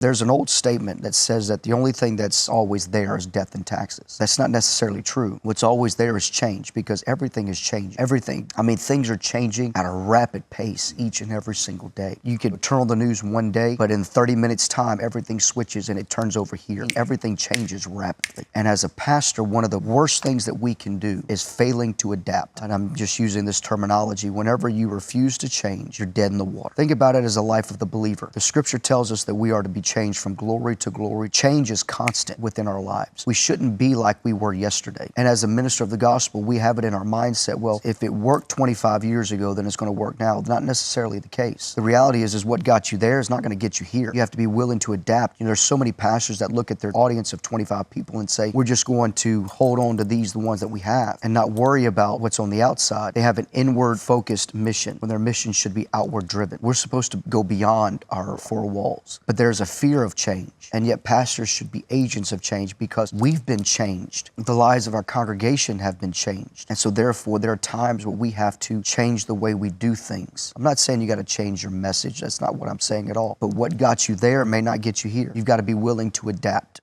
There's an old statement that says that the only thing that's always there is death and taxes. That's not necessarily true. What's always there is change, because everything is changing. Everything. I mean, things are changing at a rapid pace each and every single day. You can turn on the news one day, but in 30 minutes time, everything switches and it turns over here. Everything changes rapidly. And as a pastor, one of the worst things that we can do is failing to adapt. And I'm just using this terminology. Whenever you refuse to change, you're dead in the water. Think about it as a life of the believer. The scripture tells us that we are to be changed from glory to glory. Change is constant within our lives. We shouldn't be like we were yesterday. And as a minister of the gospel, we have it in our mindset, well, if it worked 25 years ago, then it's going to work now. Not necessarily the case. The reality is what got you there is not going to get you here. You have to be willing to adapt. You know, there's so many pastors that look at their audience of 25 people and say, we're just going to hold on to the ones that we have, and not worry about what's on the outside. They have an inward focused mission when their mission should be outward driven. We're supposed to go beyond our four walls, but there's a fear of change. And yet pastors should be agents of change, because we've been changed. The lives of our congregation have been changed. And so therefore there are times where we have to change the way we do things. I'm not saying you got to change your message. That's not what I'm saying at all. But what got you there may not get you here. You've got to be willing to adapt.